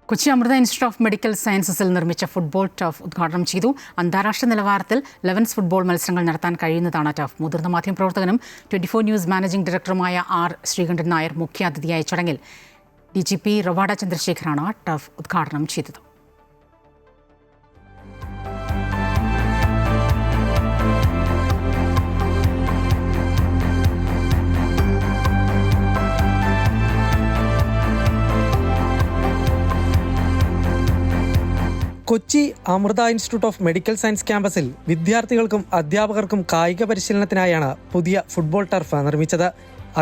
Kochi Amrita institute of medical സയൻസസിൽ നിർമ്മിച്ച football tough ഉദ്ഘാടനം ചെയ്തു. അന്താരാഷ്ട്ര നിലവാരത്തിൽ 11 ഫുട്ബോൾ മത്സരങ്ങൾ നടത്താൻ കഴിയുന്നതാണ് ടഫ്. മുതിർന്ന മാധ്യമപ്രവർത്തകനും 24 ന്യൂസ് മാനേജിംഗ് ഡയറക്ടറുമായ ആർ ശ്രീകണ്ഠൻ നായർ മുഖ്യാതിഥിയായ ചടങ്ങിൽ DGP റവാഡ ചന്ദ്രശേഖറാണ് ടഫ് ഉദ്ഘാടനം ചെയ്തത്. Kochi Amrita institute of Medical Science ക്യാമ്പസിൽ വിദ്യാർത്ഥികൾക്കും അധ്യാപകർക്കും കായിക പരിശീലനത്തിനായാണ് പുതിയ ഫുട്ബോൾ ടർഫ് നിർമ്മിച്ചത്.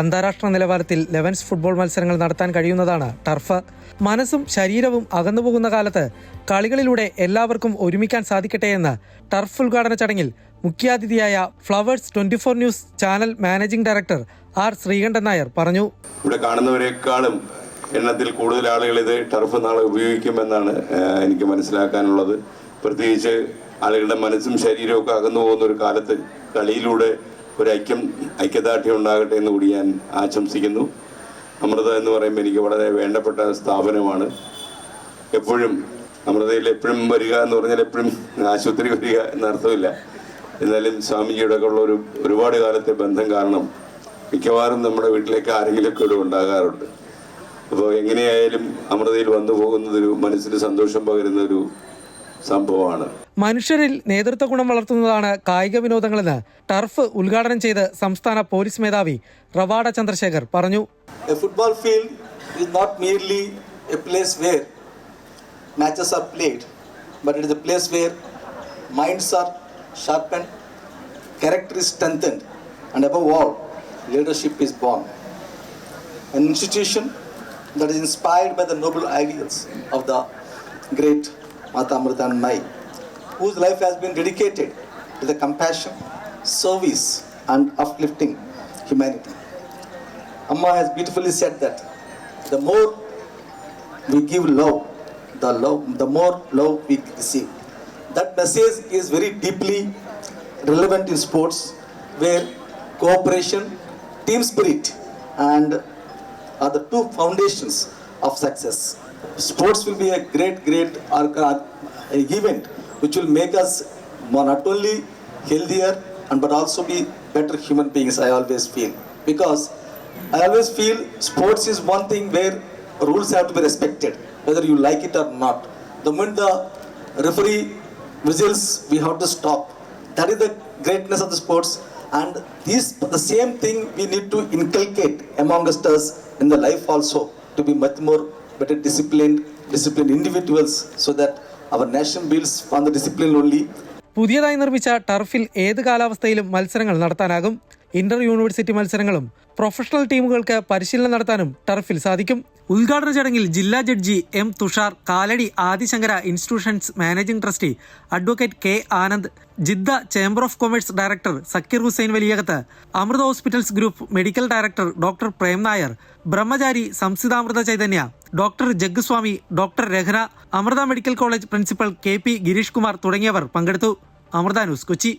അന്താരാഷ്ട്ര നിലവാരത്തിൽ 11 ഫുട്ബോൾ മത്സരങ്ങൾ നടത്താൻ കഴിയുന്നതാണ് ടർഫ്. മനസ്സും ശരീരവും അകന്നുപോകുന്ന കാലത്ത് കളികളിലൂടെ എല്ലാവർക്കും ഒരുമിക്കാൻ സാധിക്കട്ടെ എന്ന് ടർഫ് ഉദ്ഘാടന ചടങ്ങിൽ മുഖ്യാതിഥിയായ flowers 24 news channel managing director R Sreekandan Nair പറഞ്ഞു. ഇവിടെ കാണുന്നവരെക്കാളും എണ്ണത്തിൽ കൂടുതൽ ആളുകൾ ഇത് ടർഫ് നാളെ ഉപയോഗിക്കുമെന്നാണ് എനിക്ക് മനസ്സിലാക്കാനുള്ളത്. പ്രത്യേകിച്ച് ആളുകളുടെ മനസ്സും ശരീരവും ഒക്കെ അകന്നു പോകുന്ന ഒരു കാലത്ത് കളിയിലൂടെ ഒരു ഐക്യദാർഢ്യം ഉണ്ടാകട്ടെ എന്ന് കൂടി ഞാൻ ആശംസിക്കുന്നു. അമൃത എന്ന് പറയുമ്പോൾ എനിക്ക് വളരെ വേണ്ടപ്പെട്ട സ്ഥാപനമാണ്. എപ്പോഴും അമൃതയിൽ എപ്പോഴും വരിക എന്ന് പറഞ്ഞാൽ എപ്പോഴും ആശുപത്രി വരിക എന്നർത്ഥമില്ല. എന്നാലും സ്വാമിജിയുടെ ഒക്കെ ഉള്ള ഒരുപാട് കാലത്തെ ബന്ധം കാരണം മിക്കവാറും നമ്മുടെ വീട്ടിലേക്ക് ആരെങ്കിലുമൊക്കെ ഇവിടെ ഉണ്ടാകാറുണ്ട്. അപ്പോൾ എങ്ങനെയായാലും അമൃതയിൽ വന്നു പോകുന്നതൊരു മനസ്സിന് സന്തോഷം പകരുന്ന ഒരു സംഭവമാണ്. മനുഷ്യരിൽ നേതൃത്വ ഗുണം വളർത്തുന്നതാണ് കായിക വിനോദങ്ങളെന്ന് ടർഫ് ഉദ്ഘാടനം ചെയ്ത് സംസ്ഥാന പോലീസ് മേധാവി റവാഡ ചന്ദ്രശേഖർ പറഞ്ഞു. A football field is not merely a place where matches are played, but it is a place where minds are sharpened, character is strengthened, and above all, leadership is born. An institution that is inspired by the noble ideals of the great Mata Amrita Mai, whose life has been dedicated to the compassion, service and uplifting humanity. Amma has beautifully said that the more we give love, the more love we receive. That message is very deeply relevant in sports, where cooperation, team spirit and are the two foundations of success. Sports will be a great event which will make us not only healthier but also be better human beings. I always feel, because I always feel sports is one thing where rules have to be respected, whether you like it or not. The moment the referee whistles, we have to stop. That is the greatness of the sports, and the same thing we need to inculcate amongst us in the life also, to be much more better disciplined individuals, so that our nation builds on the discipline only. പുതിയതായി നിർമ്മിച്ച ടർഫിൽ ഏത് കാലാവസ്ഥയിലും മത്സരങ്ങൾ നടത്താനാകും. Inter university മത്സരങ്ങളും professional ടീമുകൾക്ക് പരിശീലനം നടത്താനും ടർഫിൽ സാധിക്കും. ഉദ്ഘാടന ചടങ്ങിൽ ജില്ലാ judge M. Thushar, Kalady Adishankara institutions managing trustee advocate K. Anand, Jeddah chamber of commerce director Sakeer Hussain Valiyakath, Amrita hospitals group medical director doctor Prem Nair, Brahmachari Samsithamrita Chaitanya, doctor Jagswami, doctor Rahana, Amrita medical college principal KP Girish Kumar തുടങ്ങിയവർ പങ്കെടുത്തു. അമൃത ന്യൂസ്, കൊച്ചി.